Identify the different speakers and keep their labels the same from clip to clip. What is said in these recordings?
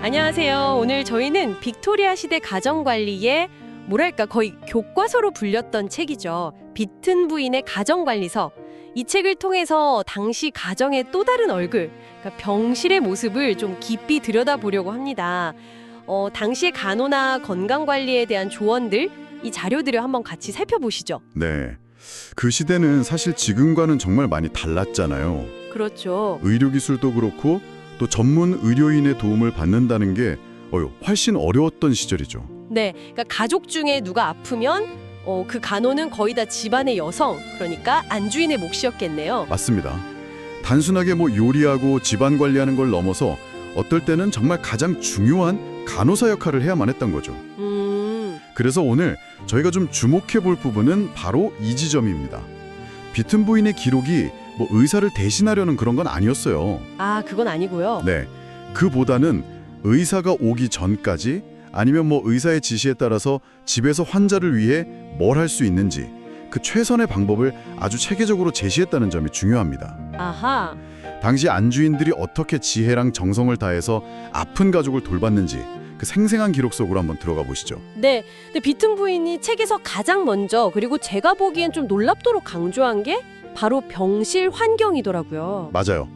Speaker 1: 안녕하세요. 오늘 저희는 빅토리아 시대 가정관리의 뭐랄까 거의 교과서로 불렸던 책이죠. 비튼 부인의 가정관리서. 이 책을 통해서 당시 가정의 또 다른 얼굴, 그러니까 병실의 모습을 좀 깊이 들여다보려고 합니다. 당시의 간호나 건강관리에 대한 조언들, 이 자료들을 한번 같이 살펴보시죠.
Speaker 2: 네. 그 시대는 사실 지금과는 정말 많이 달랐잖아요.
Speaker 1: 그렇죠.
Speaker 2: 의료기술도 그렇고 또 전문 의료인의 도움을 받는다는 게 훨씬 어려웠던 시절이죠.
Speaker 1: 네, 그러니까 가족 중에 누가 아프면 그 간호는 거의 다 집안의 여성, 그러니까 안주인의 몫이었겠네요.
Speaker 2: 맞습니다. 단순하게 요리하고 집안 관리하는 걸 넘어서 어떨 때는 정말 가장 중요한 간호사 역할을 해야만 했던 거죠. 그래서 오늘 저희가 좀 주목해 볼 부분은 바로 이 지점입니다. 비튼 부인의 기록이 의사를 대신하려는 그런 건 아니었어요.
Speaker 1: 아, 그건 아니고요.
Speaker 2: 네, 그보다는 의사가 오기 전까지 아니면 의사의 지시에 따라서 집에서 환자를 위해 뭘 할 수 있는지 그 최선의 방법을 아주 체계적으로 제시했다는 점이 중요합니다.
Speaker 1: 아하.
Speaker 2: 당시 안주인들이 어떻게 지혜랑 정성을 다해서 아픈 가족을 돌봤는지 그 생생한 기록 속으로 한번 들어가 보시죠.
Speaker 1: 네, 근데 비튼 부인이 책에서 가장 먼저 그리고 제가 보기엔 좀 놀랍도록 강조한 게 바로 병실 환경이더라고요.
Speaker 2: 맞아요.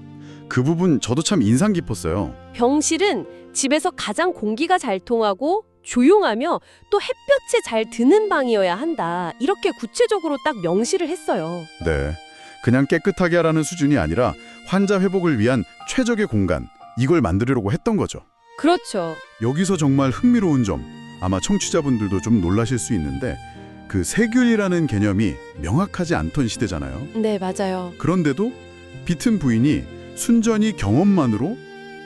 Speaker 2: 그 부분 저도 참 인상 깊었어요.
Speaker 1: 병실은 집에서 가장 공기가 잘 통하고 조용하며 또 햇볕에 잘 드는 방이어야 한다. 이렇게 구체적으로 딱 명시를 했어요.
Speaker 2: 네, 그냥 깨끗하게 하라는 수준이 아니라 환자 회복을 위한 최적의 공간, 이걸 만들려고 했던 거죠.
Speaker 1: 그렇죠.
Speaker 2: 여기서 정말 흥미로운 점, 아마 청취자분들도 좀 놀라실 수 있는데 그 세균이라는 개념이 명확하지 않던 시대잖아요.
Speaker 1: 네, 맞아요.
Speaker 2: 그런데도 비튼 부인이 순전히 경험만으로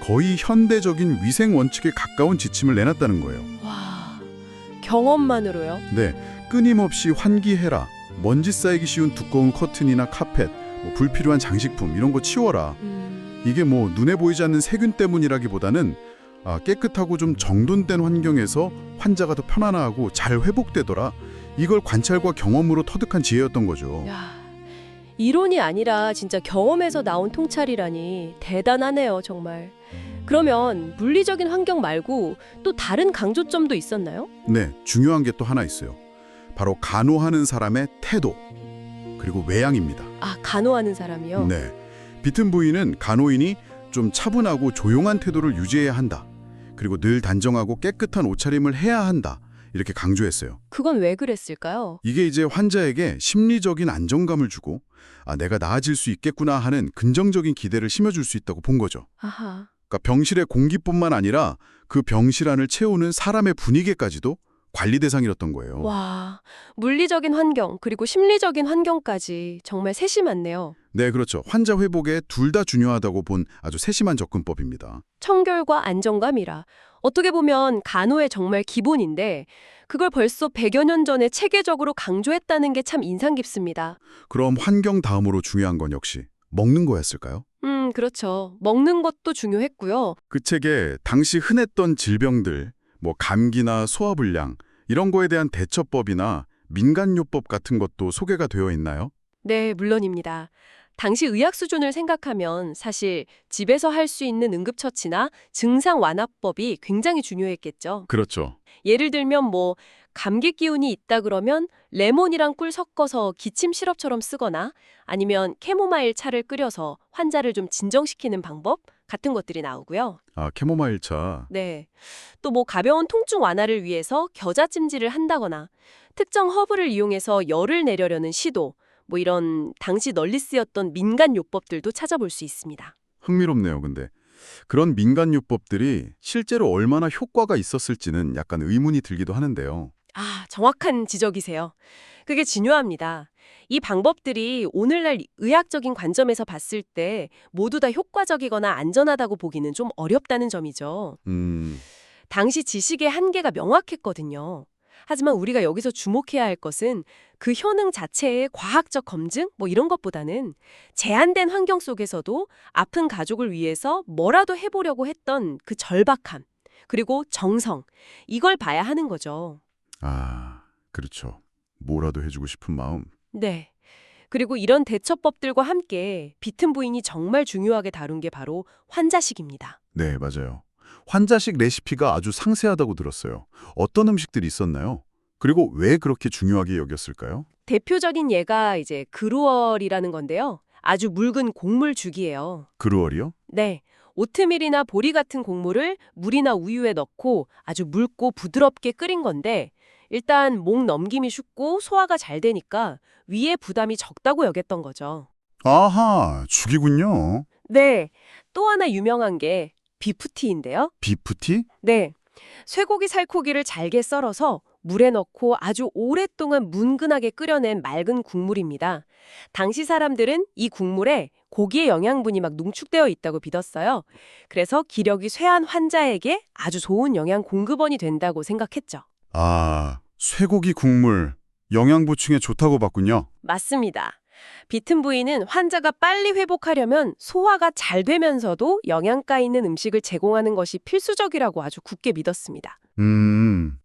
Speaker 2: 거의 현대적인 위생 원칙에 가까운 지침을 내놨다는 거예요.
Speaker 1: 와, 경험만으로요?
Speaker 2: 네, 끊임없이 환기해라, 먼지 쌓이기 쉬운 두꺼운 커튼이나 카펫, 불필요한 장식품 이런 거 치워라. 이게 눈에 보이지 않는 세균 때문이라기보다는 깨끗하고 좀 정돈된 환경에서 환자가 더 편안하고 잘 회복되더라. 이걸 관찰과 경험으로 터득한 지혜였던 거죠.
Speaker 1: 야, 이론이 아니라 진짜 경험에서 나온 통찰이라니 대단하네요, 정말. 그러면 물리적인 환경 말고 또 다른 강조점도 있었나요?
Speaker 2: 네, 중요한 게 또 하나 있어요. 바로 간호하는 사람의 태도, 그리고 외양입니다.
Speaker 1: 아, 간호하는 사람이요?
Speaker 2: 네, 비튼 부인은 간호인이 좀 차분하고 조용한 태도를 유지해야 한다. 그리고 늘 단정하고 깨끗한 옷차림을 해야 한다. 이렇게 강조했어요.
Speaker 1: 그건 왜 그랬을까요?
Speaker 2: 이게 이제 환자에게 심리적인 안정감을 주고 내가 나아질 수 있겠구나 하는 긍정적인 기대를 심어줄 수 있다고 본 거죠.
Speaker 1: 아하.
Speaker 2: 그러니까 병실의 공기뿐만 아니라 그 병실 안을 채우는 사람의 분위기까지도 관리 대상이었던 거예요.
Speaker 1: 와, 물리적인 환경 그리고 심리적인 환경까지 정말 세심하네요.
Speaker 2: 네, 그렇죠. 환자 회복에 둘 다 중요하다고 본 아주 세심한 접근법입니다.
Speaker 1: 청결과 안정감이라. 어떻게 보면 간호의 정말 기본인데 그걸 벌써 100여 년 전에 체계적으로 강조했다는 게 참 인상 깊습니다.
Speaker 2: 그럼 환경 다음으로 중요한 건 역시 먹는 거였을까요?
Speaker 1: 그렇죠. 먹는 것도 중요했고요.
Speaker 2: 그 책에 당시 흔했던 질병들, 감기나 소화불량 이런 거에 대한 대처법이나 민간요법 같은 것도 소개가 되어 있나요?
Speaker 1: 네, 물론입니다. 당시 의학 수준을 생각하면 사실 집에서 할 수 있는 응급처치나 증상 완화법이 굉장히 중요했겠죠.
Speaker 2: 그렇죠.
Speaker 1: 예를 들면 감기 기운이 있다 그러면 레몬이랑 꿀 섞어서 기침 시럽처럼 쓰거나 아니면 캐모마일 차를 끓여서 환자를 좀 진정시키는 방법 같은 것들이 나오고요.
Speaker 2: 캐모마일 차.
Speaker 1: 네. 또 가벼운 통증 완화를 위해서 겨자찜질을 한다거나 특정 허브를 이용해서 열을 내려려는 시도 이런 당시 널리 쓰였던 민간 요법들도 찾아볼 수 있습니다.
Speaker 2: 흥미롭네요, 근데. 그런 민간요법들이 실제로 얼마나 효과가 있었을지는 약간 의문이 들기도 하는데요.
Speaker 1: 아, 정확한 지적이세요. 그게 중요합니다. 이 방법들이 오늘날 의학적인 관점에서 봤을 때 모두 다 효과적이거나 안전하다고 보기는 좀 어렵다는 점이죠. 당시 지식의 한계가 명확했거든요. 하지만 우리가 여기서 주목해야 할 것은 그 효능 자체의 과학적 검증 이런 것보다는 제한된 환경 속에서도 아픈 가족을 위해서 뭐라도 해보려고 했던 그 절박함, 그리고 정성, 이걸 봐야 하는 거죠.
Speaker 2: 그렇죠. 뭐라도 해주고 싶은 마음.
Speaker 1: 네. 그리고 이런 대처법들과 함께 비튼 부인이 정말 중요하게 다룬 게 바로 환자식입니다.
Speaker 2: 네, 맞아요. 환자식 레시피가 아주 상세하다고 들었어요. 어떤 음식들이 있었나요? 그리고 왜 그렇게 중요하게 여겼을까요?
Speaker 1: 대표적인 예가 이제 그루얼이라는 건데요. 아주 묽은 곡물 죽이에요.
Speaker 2: 그루얼이요?
Speaker 1: 네. 오트밀이나 보리 같은 곡물을 물이나 우유에 넣고 아주 묽고 부드럽게 끓인 건데 일단 목 넘김이 쉽고 소화가 잘 되니까 위에 부담이 적다고 여겼던 거죠.
Speaker 2: 아하, 죽이군요.
Speaker 1: 네. 또 하나 유명한 게 비프티인데요.
Speaker 2: 비프티?
Speaker 1: 네. 쇠고기 살코기를 잘게 썰어서 물에 넣고 아주 오랫동안 뭉근하게 끓여낸 맑은 국물입니다. 당시 사람들은 이 국물에 고기의 영양분이 막 농축되어 있다고 믿었어요. 그래서 기력이 쇠한 환자에게 아주 좋은 영양 공급원이 된다고 생각했죠.
Speaker 2: 아, 쇠고기 국물. 영양 보충에 좋다고 봤군요.
Speaker 1: 맞습니다. 비튼 부위는 환자가 빨리 회복하려면 소화가 잘 되면서도 영양가 있는 음식을 제공하는 것이 필수적이라고 아주 굳게 믿었습니다.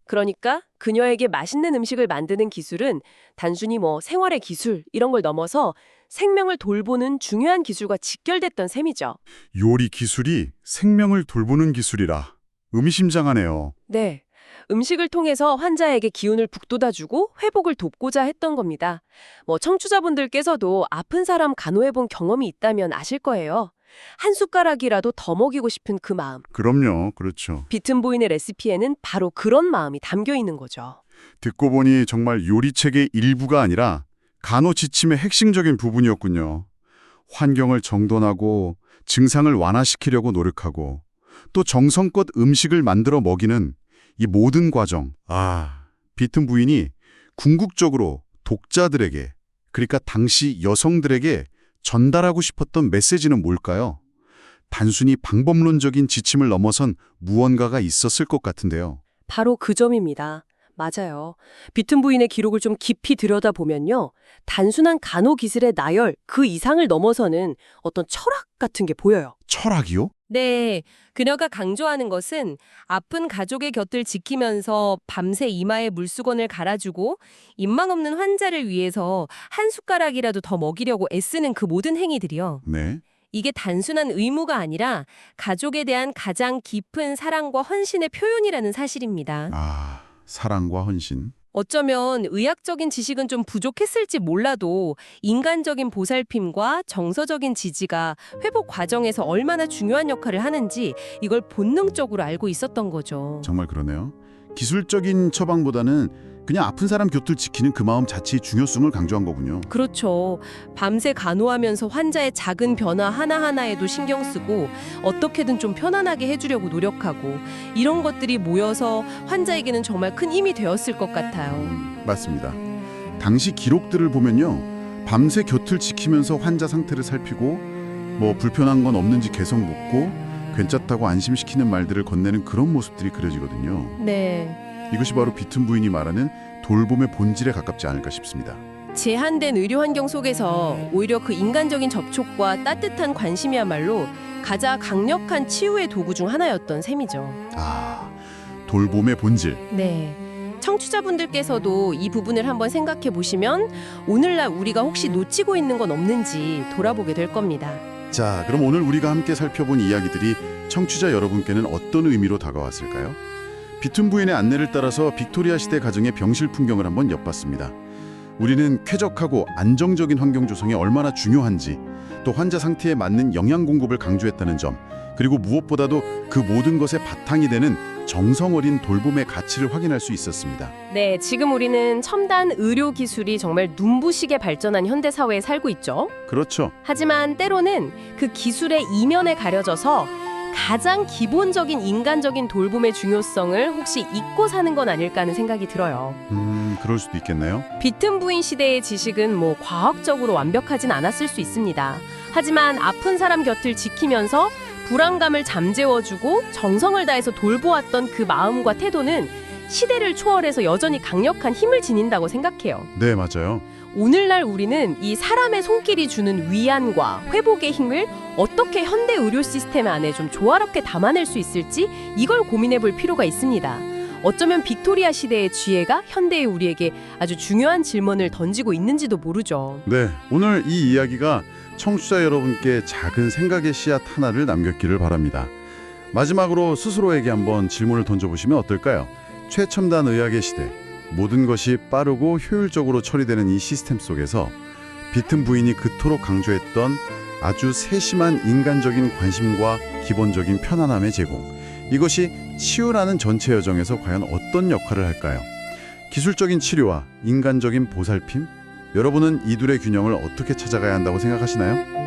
Speaker 1: 그러니까 그녀에게 맛있는 음식을 만드는 기술은 단순히 생활의 기술 이런 걸 넘어서 생명을 돌보는 중요한 기술과 직결됐던 셈이죠.
Speaker 2: 요리 기술이 생명을 돌보는 기술이라 의미심장하네요.
Speaker 1: 네. 음식을 통해서 환자에게 기운을 북돋아주고 회복을 돕고자 했던 겁니다. 청취자분들께서도 아픈 사람 간호해본 경험이 있다면 아실 거예요. 한 숟가락이라도 더 먹이고 싶은 그 마음.
Speaker 2: 그럼요, 그렇죠.
Speaker 1: 비튼 부인의 레시피에는 바로 그런 마음이 담겨 있는 거죠.
Speaker 2: 듣고 보니 정말 요리책의 일부가 아니라 간호지침의 핵심적인 부분이었군요. 환경을 정돈하고 증상을 완화시키려고 노력하고 또 정성껏 음식을 만들어 먹이는 이 모든 과정. 비튼 부인이 궁극적으로 독자들에게, 그러니까 당시 여성들에게 전달하고 싶었던 메시지는 뭘까요? 단순히 방법론적인 지침을 넘어선 무언가가 있었을 것 같은데요.
Speaker 1: 바로 그 점입니다. 맞아요. 비튼 부인의 기록을 좀 깊이 들여다보면요. 단순한 간호 기술의 나열, 그 이상을 넘어서는 어떤 철학 같은 게 보여요.
Speaker 2: 철학이요?
Speaker 3: 네, 그녀가 강조하는 것은 아픈 가족의 곁을 지키면서 밤새 이마에 물수건을 갈아주고 입망 없는 환자를 위해서 한 숟가락이라도 더 먹이려고 애쓰는 그 모든 행위들이요.
Speaker 2: 네.
Speaker 3: 이게 단순한 의무가 아니라 가족에 대한 가장 깊은 사랑과 헌신의 표현이라는 사실입니다.
Speaker 2: 사랑과 헌신.
Speaker 3: 어쩌면 의학적인 지식은 좀 부족했을지 몰라도 인간적인 보살핌과 정서적인 지지가 회복 과정에서 얼마나 중요한 역할을 하는지 이걸 본능적으로 알고 있었던 거죠.
Speaker 2: 정말 그러네요. 기술적인 처방보다는 그냥 아픈 사람 곁을 지키는 그 마음 자체의 중요성을 강조한 거군요.
Speaker 3: 그렇죠. 밤새 간호하면서 환자의 작은 변화 하나하나에도 신경 쓰고 어떻게든 좀 편안하게 해주려고 노력하고 이런 것들이 모여서 환자에게는 정말 큰 힘이 되었을 것 같아요.
Speaker 2: 맞습니다. 당시 기록들을 보면요. 밤새 곁을 지키면서 환자 상태를 살피고 불편한 건 없는지 계속 묻고 괜찮다고 안심시키는 말들을 건네는 그런 모습들이 그려지거든요.
Speaker 3: 네.
Speaker 2: 이것이 바로 비튼 부인이 말하는 돌봄의 본질에 가깝지 않을까 싶습니다.
Speaker 3: 제한된 의료 환경 속에서 오히려 그 인간적인 접촉과 따뜻한 관심이야말로 가장 강력한 치유의 도구 중 하나였던 셈이죠.
Speaker 2: 돌봄의 본질.
Speaker 3: 네. 청취자분들께서도 이 부분을 한번 생각해 보시면 오늘날 우리가 혹시 놓치고 있는 건 없는지 돌아보게 될 겁니다.
Speaker 2: 자, 그럼 오늘 우리가 함께 살펴본 이야기들이 청취자 여러분께는 어떤 의미로 다가왔을까요? 비튼 부인의 안내를 따라서 빅토리아 시대 가정의 병실 풍경을 한번 엿봤습니다. 우리는 쾌적하고 안정적인 환경 조성이 얼마나 중요한지, 또 환자 상태에 맞는 영양 공급을 강조했다는 점, 그리고 무엇보다도 그 모든 것의 바탕이 되는 정성 어린 돌봄의 가치를 확인할 수 있었습니다.
Speaker 1: 네, 지금 우리는 첨단 의료 기술이 정말 눈부시게 발전한 현대 사회에 살고 있죠.
Speaker 2: 그렇죠.
Speaker 1: 하지만 때로는 그 기술의 이면에 가려져서 가장 기본적인 인간적인 돌봄의 중요성을 혹시 잊고 사는 건 아닐까 하는 생각이 들어요.
Speaker 2: 그럴 수도 있겠네요.
Speaker 1: 비튼 부인 시대의 지식은 과학적으로 완벽하진 않았을 수 있습니다. 하지만 아픈 사람 곁을 지키면서 불안감을 잠재워주고 정성을 다해서 돌보았던 그 마음과 태도는 시대를 초월해서 여전히 강력한 힘을 지닌다고 생각해요.
Speaker 2: 네, 맞아요.
Speaker 1: 오늘날 우리는 이 사람의 손길이 주는 위안과 회복의 힘을 어떻게 현대 의료 시스템 안에 좀 조화롭게 담아낼 수 있을지 이걸 고민해 볼 필요가 있습니다. 어쩌면 빅토리아 시대의 지혜가 현대의 우리에게 아주 중요한 질문을 던지고 있는지도 모르죠.
Speaker 2: 네, 오늘 이 이야기가 청취자 여러분께 작은 생각의 씨앗 하나를 남겼기를 바랍니다. 마지막으로 스스로에게 한번 질문을 던져보시면 어떨까요? 최첨단 의학의 시대, 모든 것이 빠르고 효율적으로 처리되는 이 시스템 속에서 비튼 부인이 그토록 강조했던 아주 세심한 인간적인 관심과 기본적인 편안함의 제공, 이것이 치유라는 전체 여정에서 과연 어떤 역할을 할까요? 기술적인 치료와 인간적인 보살핌? 여러분은 이 둘의 균형을 어떻게 찾아가야 한다고 생각하시나요?